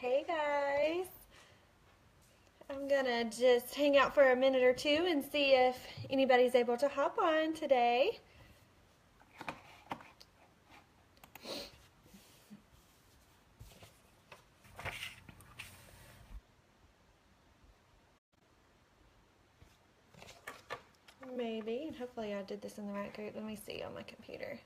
Hey guys, I'm gonna just hang out for a minute or two and see if anybody's able to hop on today. Maybe, and hopefully I did this in the right group. Let me see on my computer.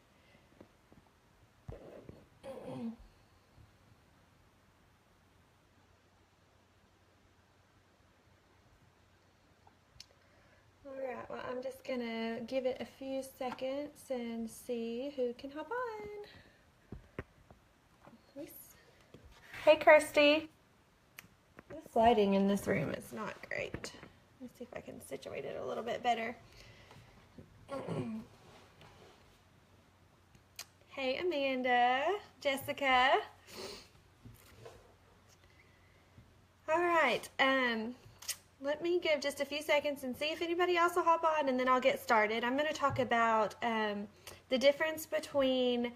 Alright, well I'm just gonna give it a few seconds and see who can hop on. Hey Kirsty. The lighting in this room is not great. Let's see if I can situate it a little bit better. Hey Amanda, Jessica. All right, let me give just a few seconds and see if anybody else will hop on, and then I'll get started. I'm going to talk about the difference between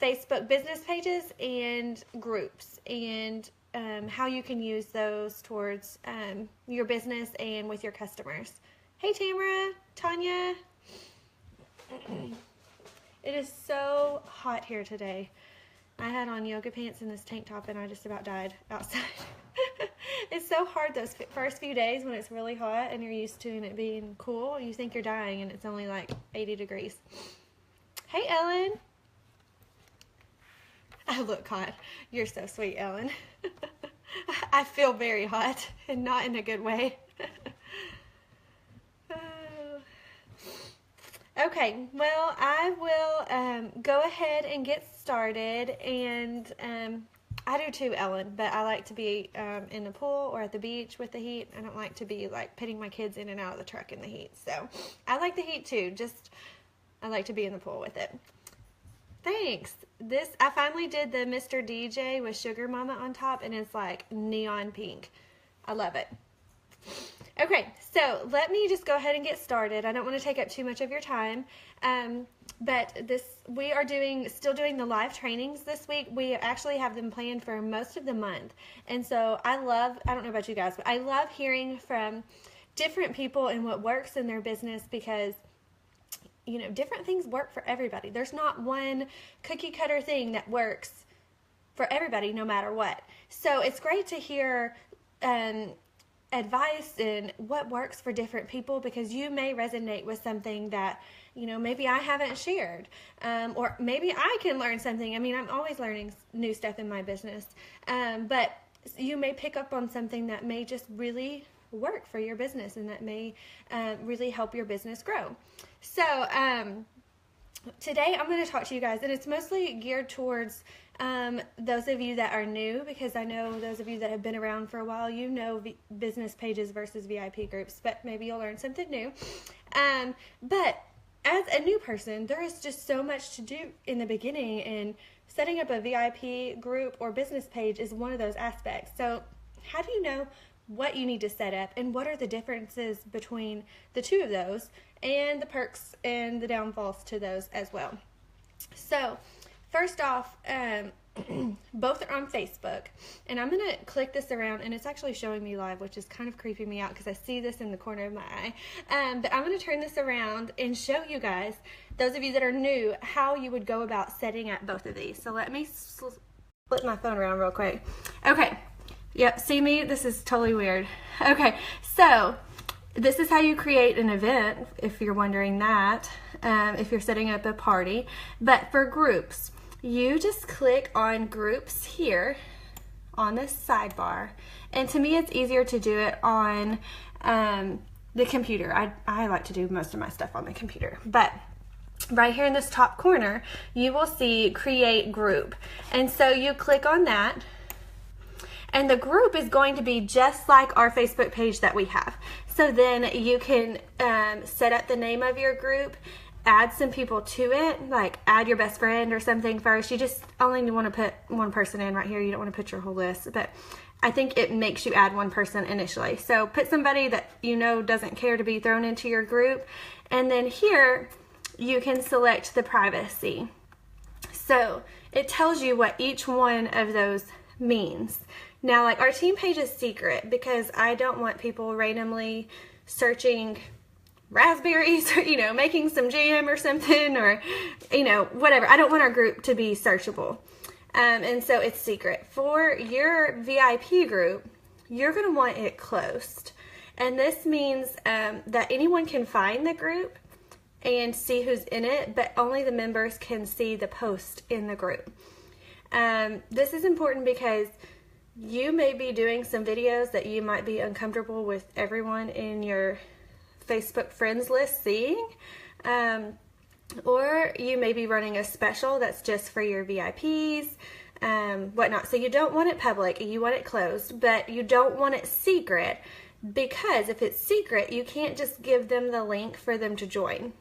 Facebook business pages and groups, and how you can use those towards your business and with your customers. Hey Tamara, Tanya. It is so hot here today. I had on yoga pants and this tank top and I just about died outside. It's so hard those first few days when it's really hot and you're used to it being cool. You think you're dying and it's only like 80 degrees. Hey Ellen. I look hot. You're so sweet, Ellen. I feel very hot and not in a good way. Okay, well, I will go ahead and get started, and I do too, Ellen, but I like to be in the pool or at the beach with the heat. I don't like to be like putting my kids in and out of the truck in the heat, so I like the heat too, just I like to be in the pool with it. Thanks. I finally did the Mr. DJ with Sugar Mama on top, and it's like neon pink. I love it. Okay, so let me just go ahead and get started. I don't want to take up too much of your time, but we are still doing the live trainings this week. We actually have them planned for most of the month, and so I don't know about you guys, but I love hearing from different people and what works in their business, because you know, different things work for everybody. There's not one cookie cutter thing that works for everybody no matter what. So it's great to hear advice and what works for different people, because you may resonate with something that, you know, maybe I haven't shared, or maybe I can learn something. I mean, I'm always learning new stuff in my business, but you may pick up on something that may just really work for your business, and that may really help your business grow. So today I'm going to talk to you guys, and it's mostly geared towards those of you that are new, because I know those of you that have been around for a while, you know business pages versus VIP groups, but maybe you'll learn something new. But as a new person, there is just so much to do in the beginning, and setting up a VIP group or business page is one of those aspects. So how do you know what you need to set up, and what are the differences between the two of those, and the perks and the downfalls to those as well? So first off, both are on Facebook, and I'm going to click this around, and it's actually showing me live, which is kind of creeping me out because I see this in the corner of my eye. But I'm going to turn this around and show you guys, those of you that are new, how you would go about setting up both of these. So let me split my phone around real quick. Okay. Yep, see me? This is totally weird. Okay, so this is how you create an event, if you're wondering that, if you're setting up a party. But for groups, you just click on groups here on this sidebar. And to me, it's easier to do it on the computer. I like to do most of my stuff on the computer. But right here in this top corner, you will see create group. And so you click on that, and the group is going to be just like our Facebook page that we have. So then you can set up the name of your group, add some people to it, like add your best friend or something first. You just only want to put one person in right here. You don't want to put your whole list, but I think it makes you add one person initially. So put somebody that you know doesn't care to be thrown into your group. And then here you can select the privacy. So it tells you what each one of those means. Now, like, our team page is secret because I don't want people randomly searching raspberries or, you know, making some jam or something, or, you know, whatever. I don't want our group to be searchable. And so it's secret. For your VIP group, you're going to want it closed. And this means that anyone can find the group and see who's in it, but only the members can see the post in the group. This is important because you may be doing some videos that you might be uncomfortable with everyone in your Facebook friends list seeing. Or you may be running a special that's just for your VIPs, whatnot. So you don't want it public, you want it closed, but you don't want it secret, because if it's secret, you can't just give them the link for them to join.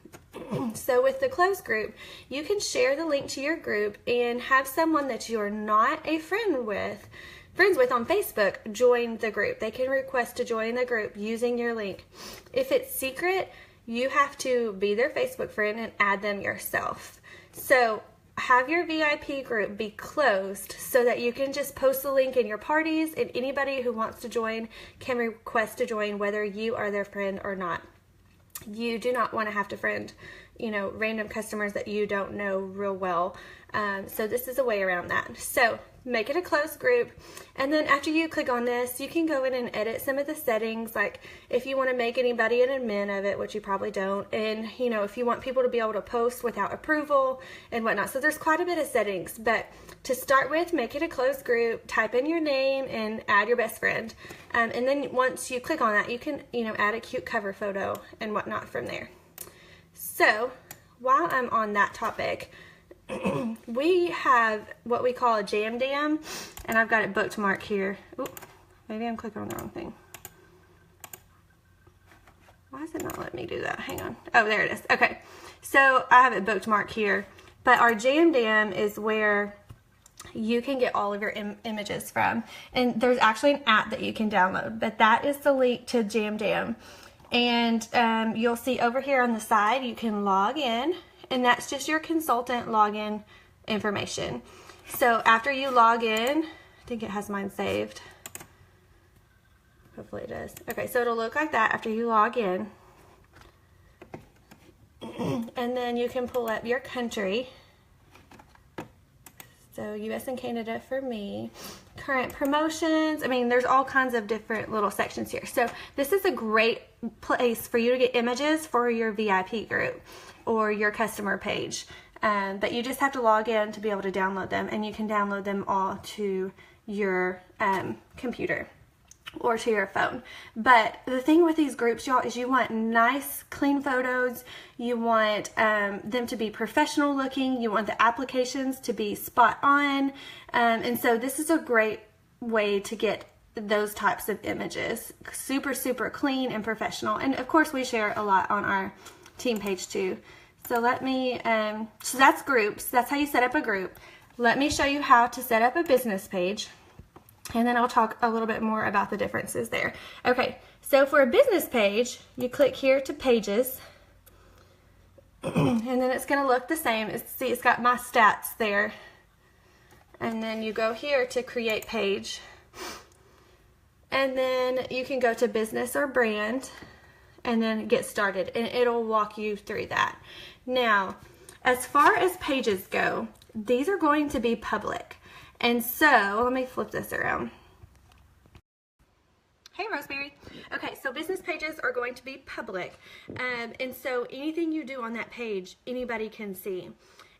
So with the closed group, you can share the link to your group and have someone that you're not a friends with on Facebook join the group. They can request to join the group using your link. If it's secret, you have to be their Facebook friend and add them yourself. So have your VIP group be closed so that you can just post the link in your parties, and anybody who wants to join can request to join whether you are their friend or not. You do not want to have to friend, you know, random customers that you don't know real well. So this is a way around that. So make it a closed group, and then after you click on this, you can go in and edit some of the settings, like if you want to make anybody an admin of it, which you probably don't, and you know, if you want people to be able to post without approval and whatnot. So there's quite a bit of settings, but to start with, make it a closed group, type in your name and add your best friend, and then once you click on that, you can, you know, add a cute cover photo and whatnot from there. So while I'm on that topic, we have what we call a Jam Dam, and I've got it bookmarked here. Ooh, maybe I'm clicking on the wrong thing. Why is it not letting me do that? Hang on. Oh, there it is. Okay, so I have it bookmarked here, but our Jam Dam is where you can get all of your images from, and there's actually an app that you can download, but that is the link to Jam Dam. And you'll see over here on the side you can log in, and that's just your consultant login information. So after you log in, I think it has mine saved. Hopefully it does. Okay, so it'll look like that after you log in. And then you can pull up your country. So US and Canada for me. Current promotions. I mean, there's all kinds of different little sections here. So this is a great place for you to get images for your VIP group or your customer page. But you just have to log in to be able to download them, and you can download them all to your computer or to your phone. But the thing with these groups, y'all, is you want nice, clean photos. You want them to be professional looking. You want the applications to be spot on. And so this is a great way to get those types of images. Super, super clean and professional. And of course, we share a lot on our team page too. So let me, so that's groups. That's how you set up a group. Let me show you how to set up a business page, and then I'll talk a little bit more about the differences there. Okay, so for a business page, you click here to pages, and then it's gonna look the same. See, it's got my stats there. And then you go here to create page. And then you can go to business or brand, and then get started, and it'll walk you through that. Now, as far as pages go, these are going to be public. And so, let me flip this around. Hey, Rosemary. Okay, so business pages are going to be public. And so anything you do on that page, anybody can see.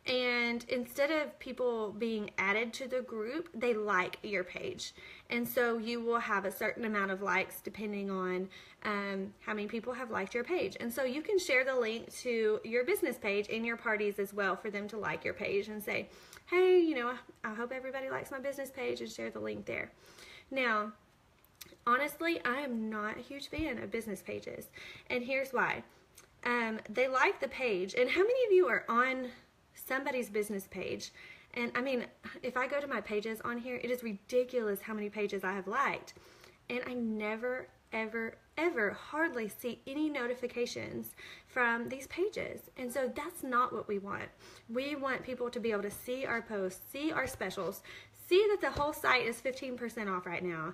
And instead of people being added to the group, they like your page. And so you will have a certain amount of likes depending on how many people have liked your page. And so you can share the link to your business page in your parties as well for them to like your page and say, hey, you know, I hope everybody likes my business page, and share the link there. Now, honestly, I am not a huge fan of business pages. And here's why. They like the page. And how many of you are on somebody's business page? And I mean, if I go to my pages on here, it is ridiculous how many pages I have liked. And I never, ever, ever hardly see any notifications from these pages. And so that's not what we want. We want people to be able to see our posts, see our specials, see that the whole site is 15% off right now.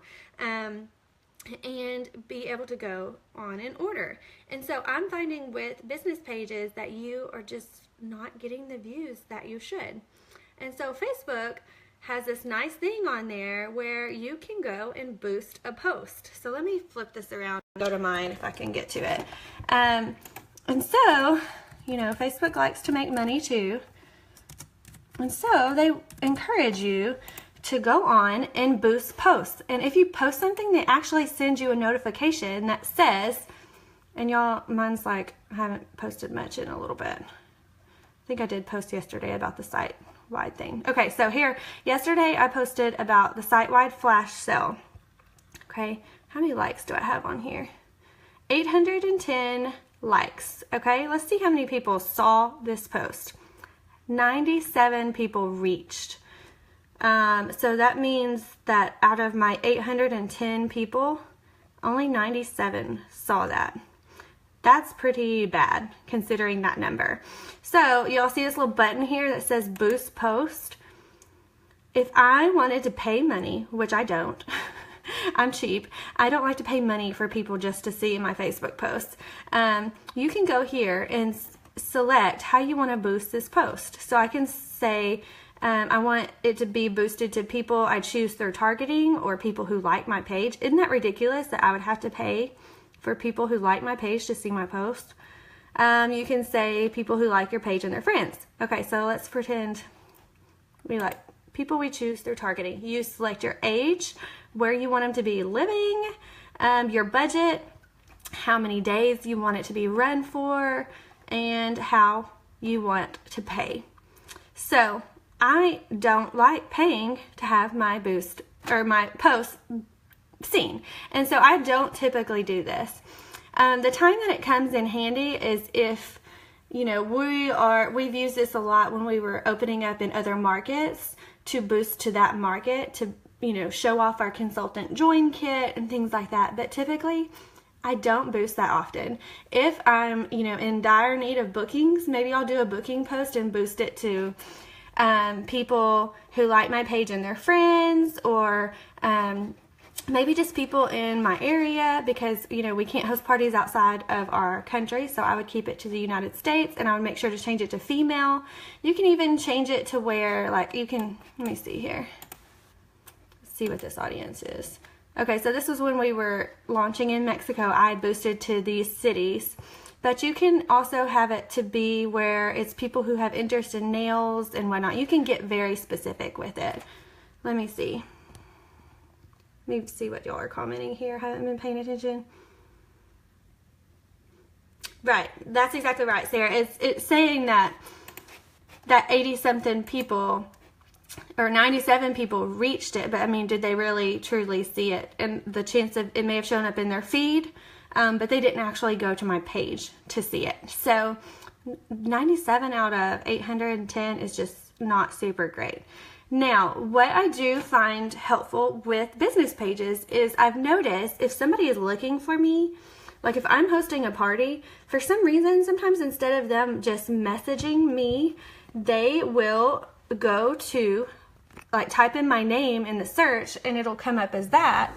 And be able to go on and order. And so I'm finding with business pages that you are just not getting the views that you should. And so Facebook has this nice thing on there where you can go and boost a post. So let me flip this around and go to mine if I can get to it. And so, you know, Facebook likes to make money too. And so they encourage you to go on and boost posts. And if you post something, they actually send you a notification that says, and y'all, mine's like, I haven't posted much in a little bit. I think I did post yesterday about the site-wide thing. Okay, so here, yesterday I posted about the site-wide flash sale. Okay, how many likes do I have on here? 810 likes. Okay, let's see how many people saw this post. 97 people reached. So that means that out of my 810 people, only 97 saw that. That's pretty bad considering that number. So y'all see this little button here that says boost post. If I wanted to pay money, which I don't, I'm cheap. I don't like to pay money for people just to see my Facebook posts. You can go here and select how you want to boost this post. So I can say, I want it to be boosted to people I choose through targeting or people who like my page. Isn't that ridiculous that I would have to pay for people who like my page to see my post? You can say people who like your page and their friends. Okay, so let's pretend we like people we choose through targeting. You select your age, where you want them to be living, your budget, how many days you want it to be run for, and how you want to pay. So I don't like paying to have my boost or my post seen. And so I don't typically do this. The time that it comes in handy is if, you know, we've used this a lot when we were opening up in other markets to boost to that market to, you know, show off our consultant join kit and things like that. But typically I don't boost that often. If I'm, you know, in dire need of bookings, maybe I'll do a booking post and boost it to people who like my page and their friends, or maybe just people in my area, because, you know, we can't host parties outside of our country, so I would keep it to the United States, and I would make sure to change it to female. You can even change it to where, like, you can, let me see here. Let's see what this audience is. Okay, so this was when we were launching in Mexico. I boosted to these cities. But you can also have it to be where it's people who have interest in nails and whatnot. You can get very specific with it. Let me see. Let me see what y'all are commenting here. Haven't been paying attention. Right, that's exactly right, Sarah. It's saying that 80-something people or 97 people reached it, but I mean, did they really truly see it? And the chance of it may have shown up in their feed, but they didn't actually go to my page to see it. So 97 out of 810 is just not super great. Now, what I do find helpful with business pages is I've noticed if somebody is looking for me, like if I'm hosting a party, for some reason, sometimes instead of them just messaging me, they will go to, like, type in my name in the search and it'll come up as that,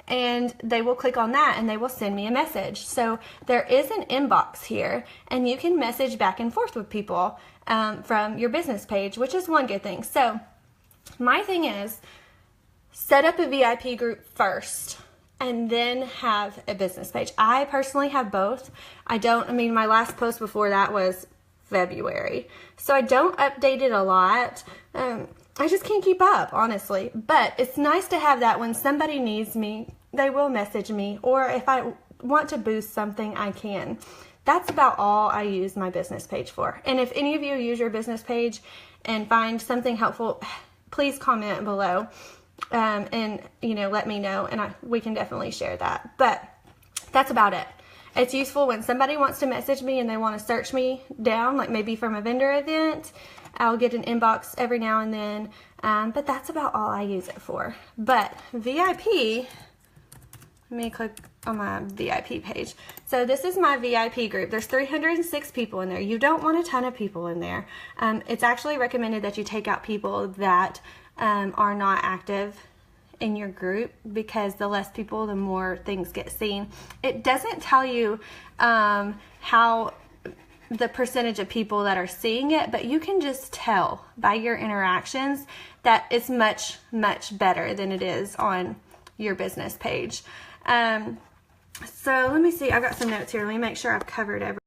and they will click on that and they will send me a message. So there is an inbox here, and you can message back and forth with people from your business page, which is one good thing. So my thing is, set up a VIP group first and then have a business page. I personally have both. I mean, my last post before that was February, so I don't update it a lot. I just can't keep up, honestly. But it's nice to have that when somebody needs me, they will message me, or if I want to boost something, I can. That's about all I use my business page for. And if any of you use your business page and find something helpful, please comment below and, you know, let me know, and we can definitely share that. But that's about it. It's useful when somebody wants to message me and they want to search me down, like maybe from a vendor event. I'll get an inbox every now and then, but that's about all I use it for. But VIP, let me click on my VIP page. So this is my VIP group. There's 306 people in there. You don't want a ton of people in there. It's actually recommended that you take out people that are not active in your group, because the less people, the more things get seen. It doesn't tell you how the percentage of people that are seeing it, but you can just tell by your interactions that it's much, much better than it is on your business page. So let me see, I've got some notes here. Let me make sure I've covered everything.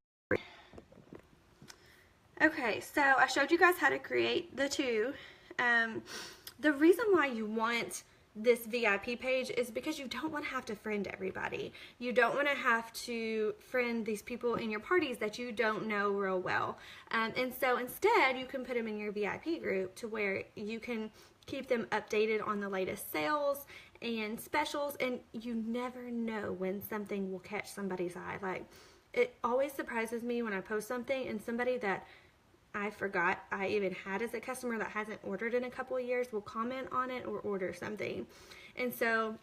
Okay, so I showed you guys how to create the two. The reason why you want this VIP page is because you don't want to have to friend everybody. You don't want to have to friend these people in your parties that you don't know real well. And so instead, you can put them in your VIP group to where you can keep them updated on the latest sales and specials, and you never know when something will catch somebody's eye. Like, it always surprises me when I post something and somebody that I forgot I even had as a customer that hasn't ordered in a couple of years will comment on it or order something. And so,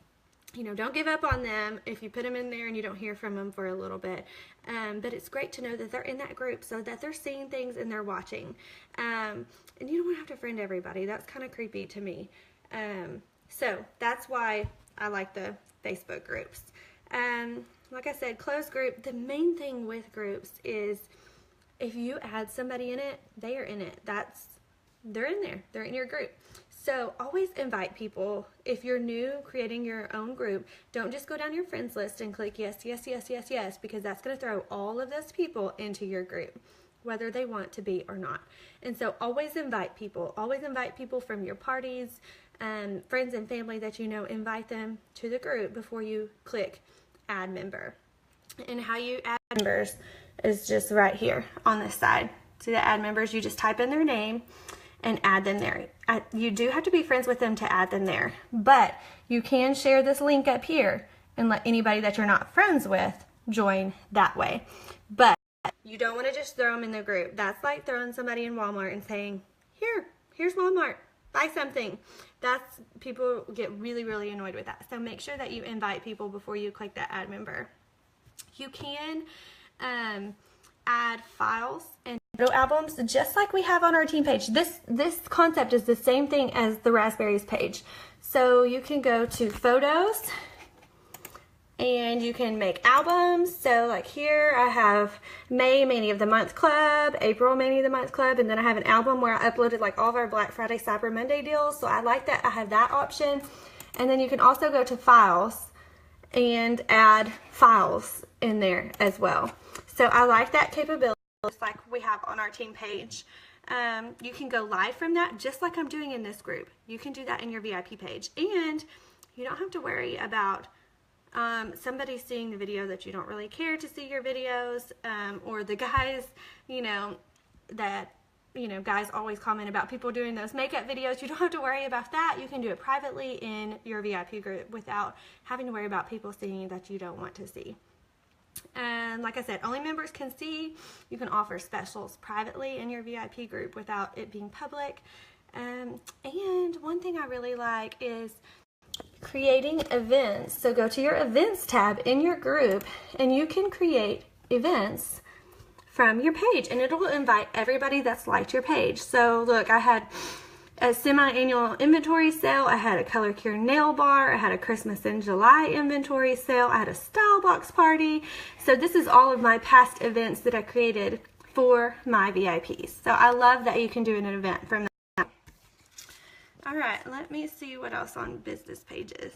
you know, don't give up on them if you put them in there and you don't hear from them for a little bit. But it's great to know that they're in that group so that they're seeing things and they're watching. And you don't want to have to friend everybody. That's kind of creepy to me. So that's why I like the Facebook groups. Like I said, closed group, the main thing with groups is if you add somebody in it, they are in it. They're in there. They're in your group. So always invite people. If you're new creating your own group, don't just go down your friends list and click yes, yes, yes, yes, yes, because that's going to throw all of those people into your group, whether they want to be or not. And so always invite people. Always invite people from your parties, friends and family that you know. Invite them to the group before you click add member. And how you add members is just right here on this side. See the add members? You just type in their name and add them there. You do have to be friends with them to add them there, but you can share this link up here and let anybody that you're not friends with join that way. But you don't want to just throw them in the group. That's like throwing somebody in Walmart and saying, here's Walmart, buy something. People get really, really annoyed with that. So make sure that you invite people before you click that add member. You can add files and photo albums just like we have on our team page. This concept is the same thing as the Raspberries page. So you can go to photos and you can make albums. So like here I have May Mania of the Month Club, April Mania of the Month Club, and then I have an album where I uploaded like all of our Black Friday, Cyber Monday deals. So I like that I have that option. And then you can also go to files and add files in there as well. So I like that capability, just like we have on our team page. You can go live from that just like I'm doing in this group. You can do that in your VIP page, and you don't have to worry about somebody seeing the video that you don't really care to see your videos, or the guys, guys always comment about people doing those makeup videos. You don't have to worry about that. You can do it privately in your VIP group without having to worry about people seeing that you don't want to see. And like I said, only members can see. You can offer specials privately in your VIP group without it being public. And one thing I really like is creating events. So go to your events tab in your group and you can create events from your page, and it'll invite everybody that's liked your page. So look, I had a semi-annual inventory sale, I had a Color Cure nail bar, I had a Christmas in July inventory sale, I had a style box party. So this is all of my past events that I created for my VIPs. So I love that you can do an event from that. All right, let me see what else on business pages.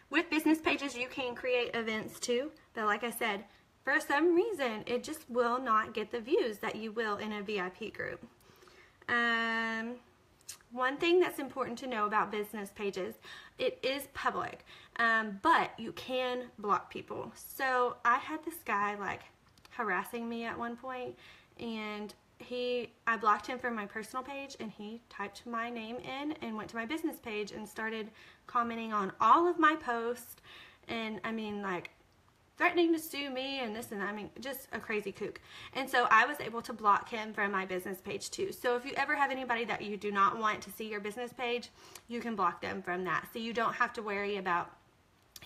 With business pages, you can create events too, but like I said, for some reason, it just will not get the views that you will in a VIP group. One thing that's important to know about business pages, it is public, but you can block people. So I had this guy like harassing me at one point, and I blocked him from my personal page, and he typed my name in and went to my business page and started commenting on all of my posts, and I mean like threatening to sue me and this and that. I mean, just a crazy kook. And so I was able to block him from my business page too. So if you ever have anybody that you do not want to see your business page, you can block them from that. So you don't have to worry about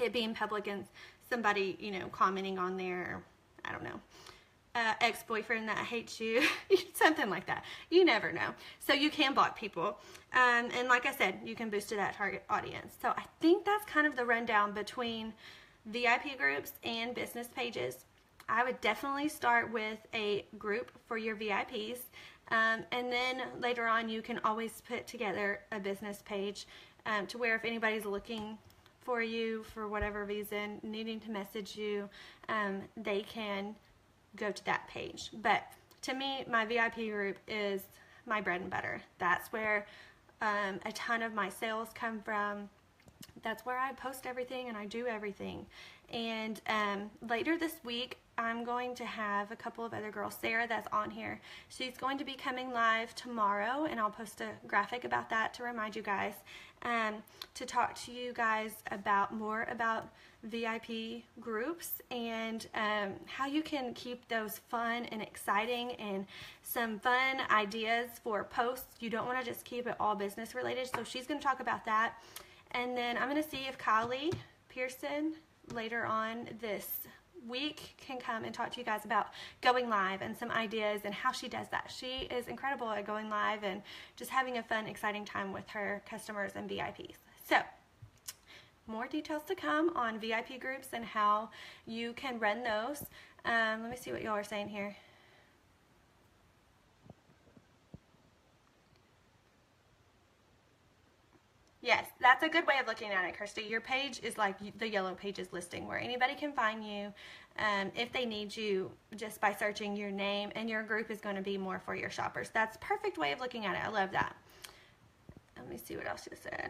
it being public and somebody, commenting on there. I don't know. ex-boyfriend that hates you, something like that. You never know. So you can block people. And like I said, you can boost to that target audience. So I think that's kind of the rundown between VIP groups and business pages. I would definitely start with a group for your VIPs. And then later on, you can always put together a business page to where if anybody's looking for you for whatever reason, needing to message you, they can go to that page. But to me, my VIP group is my bread and butter. That's where a ton of my sales come from. That's where I post everything and I do everything. And later this week, I'm going to have a couple of other girls. Sarah, that's on here, she's going to be coming live tomorrow, and I'll post a graphic about that to remind you guys, to talk to you guys about more about VIP groups and how you can keep those fun and exciting and some fun ideas for posts. You don't want to just keep it all business related, so she's going to talk about that. And then I'm going to see if Kylie Pearson later on this week can come and talk to you guys about going live and some ideas and how she does that. She is incredible at going live and just having a fun, exciting time with her customers and VIPs. So more details to come on VIP groups and how you can run those. Let me see what y'all are saying here. Yes, that's a good way of looking at it, Kirsty. Your page is like the Yellow Pages listing, where anybody can find you if they need you just by searching your name, and your group is going to be more for your shoppers. That's a perfect way of looking at it. I love that. Let me see what else you said.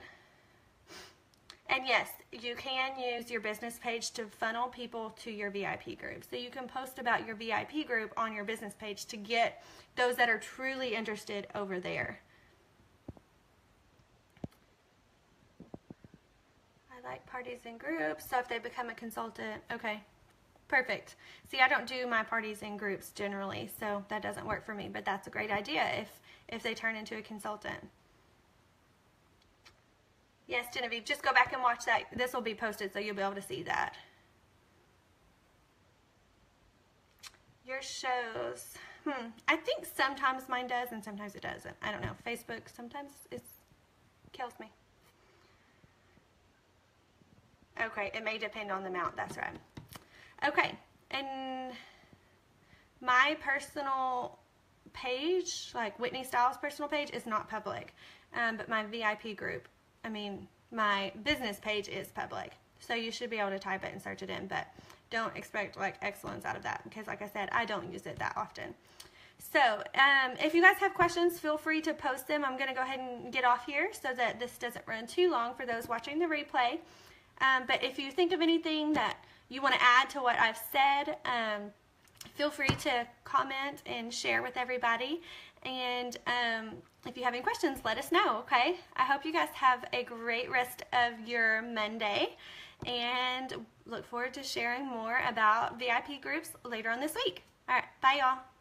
And yes, you can use your business page to funnel people to your VIP group. So you can post about your VIP group on your business page to get those that are truly interested over there. Like parties and groups, so if they become a consultant, okay, perfect. See, I don't do my parties in groups generally, so that doesn't work for me, but that's a great idea if they turn into a consultant. Yes, Genevieve, just go back and watch that. This will be posted, so you'll be able to see that. Your shows, I think sometimes mine does and sometimes it doesn't. I don't know. Facebook sometimes it kills me. Okay, it may depend on the amount, that's right. Okay, and my personal page, like Whitney Styles' personal page, is not public. But my VIP group, my business page is public. So you should be able to type it and search it in, but don't expect like excellence out of that because like I said, I don't use it that often. So if you guys have questions, feel free to post them. I'm going to go ahead and get off here so that this doesn't run too long for those watching the replay. But if you think of anything that you want to add to what I've said, feel free to comment and share with everybody. And if you have any questions, let us know, okay? I hope you guys have a great rest of your Monday and look forward to sharing more about VIP groups later on this week. All right, bye y'all.